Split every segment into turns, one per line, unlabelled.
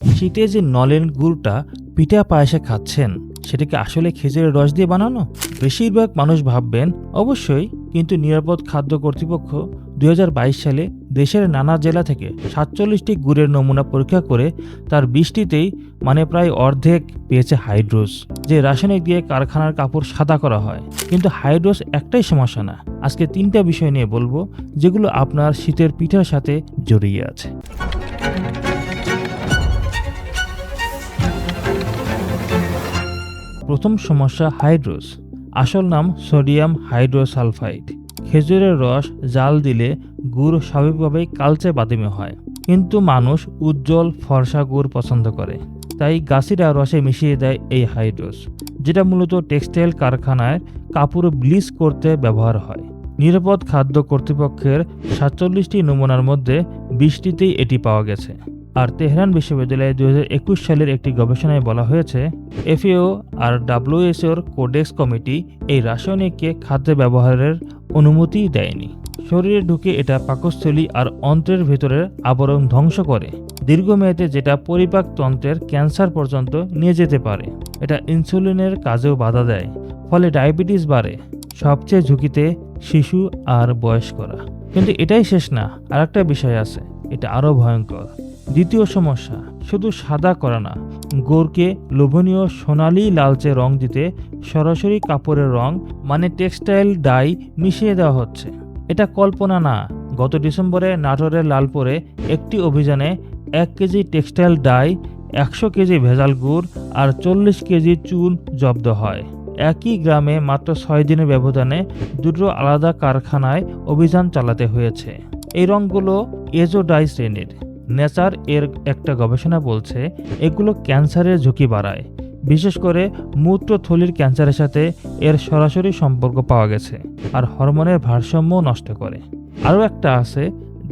শীতে যে নলেন গুড়টা পিঠা পায়েসে খাচ্ছেন সেটা কি আসলে খেজুরের রস দিয়ে বানানো? বেশিরভাগ মানুষ ভাববেন অবশ্যই, কিন্তু নিরাপদ খাদ্য কর্তৃপক্ষ 2022 সালে দেশের নানা জেলা থেকে 47টি গুড়ের নমুনা পরীক্ষা করে তার 20টিতেই প্রায় অর্ধেক পেয়েছে হাইড্রোস, যে রাসায়নিক দিয়ে কারখানার কাপড় সাদা করা হয়। কিন্তু হাইড্রোস একটাই সমস্যা না, আজকে 3টা বিষয় নিয়ে বলবো যেগুলো আপনার শীতের পিঠার সাথে জড়িয়ে আছে। প্রথম সমস্যা হাইড্রোস। আসল নাম সোডিয়াম হাইড্রোসালফাইড। খেজুরের রস জাল দিলে গুড় স্বাভাবিকভাবেই কালচে বাদামি হয়, কিন্তু মানুষ উজ্জ্বল ফর্সা গুড় পছন্দ করে, তাই গাছিরা রসে মিশিয়ে দেয় এই হাইড্রোস, যেটা মূলত টেক্সটাইল কারখানায় কাপড় ব্লিচ করতে ব্যবহার হয়। নিরাপদ খাদ্য কর্তৃপক্ষের 47টি নমুনার মধ্যে 20টিতেই এটি পাওয়া গেছে। আর তেহরান বিশ্ববিদ্যালয়ে 2021 সালের একটি গবেষণায় বলা হয়েছে, FAO আর WHOর কোডেক্স কমিটি এই রাসায়নিককে খাদ্যে ব্যবহারের অনুমতি দেয়নি। শরীরে ঢুকে এটা পাকস্থলী আর অন্ত্রের ভেতরের আবরণ ধ্বংস করে, দীর্ঘমেয়াদে যেটা পরিপাক তন্ত্রের ক্যান্সার পর্যন্ত নিয়ে যেতে পারে। এটা ইনসুলিনের কাজেও বাধা দেয়, ফলে ডায়াবেটিস বাড়ে। সবচেয়ে ঝুঁকিতে শিশু আর বয়স্করা। কিন্তু এটাই শেষ না, আরেকটা বিষয় আছে, এটা আরও ভয়ঙ্কর। দ্বিতীয় সমস্যা, শুধু সাদা করা না, গুড়কে লোভনীয় সোনালি লালচে রং দিতে সরাসরি কাপড়ের রং টেক্সটাইল ডাই মিশিয়ে দেওয়া হচ্ছে। এটা কল্পনা না। গত ডিসেম্বরে নাটোরের লালপুরে একটি অভিযানে 1 কেজি টেক্সটাইল ডাই, 100 কেজি ভেজাল গুড় আর 40 কেজি চুন জব্দ হয়। একই গ্রামে মাত্র 6 দিনের ব্যবধানে দুটো আলাদা কারখানায় অভিযান চালাতে হয়েছে। এই রঙগুলো এজো ডাই শ্রেণীর। নেচার এর একটা গবেষণা বলছে এগুলো ক্যান্সারের ঝুঁকি বাড়ায়, বিশেষ করে মূত্রথলির ক্যান্সারের সাথে এর সরাসরি সম্পর্ক পাওয়া গেছে, আর হরমোনের ভারসাম্য নষ্ট করে। আরও একটা আছে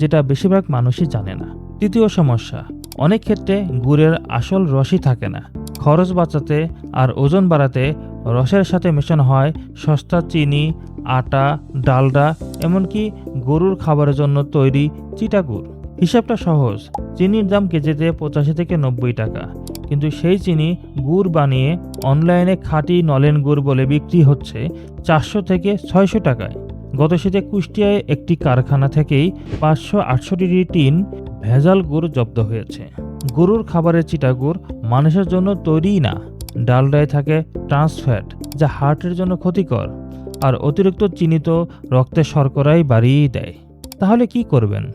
যেটা বেশিরভাগ মানুষই জানে না। তৃতীয় সমস্যা, অনেক ক্ষেত্রে গুড়ের আসল রসই থাকে না। খরচ বাঁচাতে আর ওজন বাড়াতে রসের সাথে মেশানো হয় সস্তা চিনি, আটা, ডালডা, এমনকি গরুর খাবারের জন্য তৈরি চিটা গুড়। হিসাবটা সহজ, চিনির দাম কেজিতে 85 থেকে 90 টাকা, কিন্তু সেই চিনি গুড় বানিয়ে অনলাইনে খাঁটি নলেন গুড় বলে বিক্রি হচ্ছে 400 থেকে 600 টাকায়। গত শীতে কুষ্টিয়ায় একটি কারখানা থেকেই 568টি টিন ভেজাল গুড় জব্দ হয়েছে। গরুর খাবারের চিটা গুড় মানুষের জন্য তৈরিই না। ডালডায় থাকে ট্রান্সফ্যাট, যা হার্টের জন্য ক্ষতিকর, আর অতিরিক্ত চিনি তো রক্তে শর্করাই বাড়িয়েই দেয়। তাহলে কি করবেন?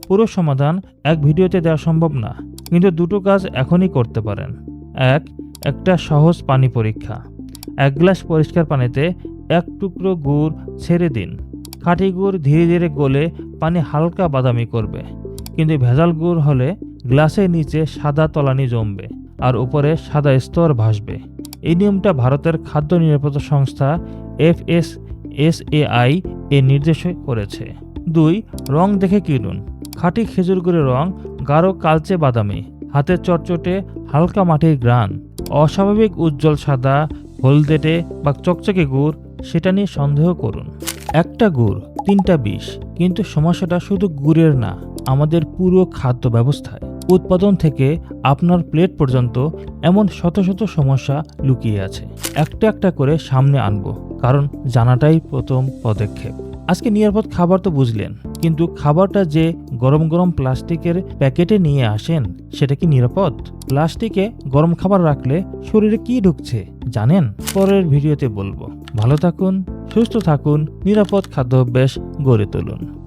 পুরো সমাধান এক ভিডিওতে দেওয়া সম্ভব না, কিন্তু দুটো কাজ এখনই করতে পারেন। একটা সহজ পানি পরীক্ষা। 1 গ্লাস পরিষ্কার পানিতে 1 টুকরো গুড় ছেড়ে দিন। খাঁটি গুড় ধীরে ধীরে গলে পানি হালকা বাদামি করবে, কিন্তু ভেজাল গুড় হলে গ্লাসের নিচে সাদা তলানি জমবে আর উপরে সাদা স্তর ভাসবে। এই নিয়মটা ভারতের খাদ্য নিরাপত্তা সংস্থা FSSAI নির্দেশ করেছে। 2. রং দেখে কিনুন। খাঁটি খেজুর গুড়ের রং গাঢ় কালচে বাদামি, হাতে চটচটে হালকা মাটির ঘ্রাণ। অস্বাভাবিক উজ্জ্বল সাদা, হলদেটে বা চকচকে গুড়, সেটা নিয়ে সন্দেহ করুন। একটা গুড় 3টা বিষ। কিন্তু সমস্যাটা শুধু গুড়ের না, আমাদের পুরো খাদ্য ব্যবস্থায়। উৎপাদন থেকে আপনার প্লেট পর্যন্ত এমন শত শত সমস্যা লুকিয়ে আছে। একটা একটা করে সামনে আনবো, কারণ জানাটাই প্রথম পদক্ষেপ। আজকে নিরাপদ খাবার তো বুঝলেন, কিন্তু খাবারটা যে গরম গরম প্লাস্টিকের প্যাকেটে নিয়ে আসেন, সেটা কি নিরাপদ? প্লাস্টিকে গরম খাবার রাখলে শরীরে কি ঢুকছে জানেন? পরের ভিডিওতে বলবো। ভালো থাকুন, সুস্থ থাকুন, নিরাপদ খাদ্যাভ্যাস গড়ে তুলুন।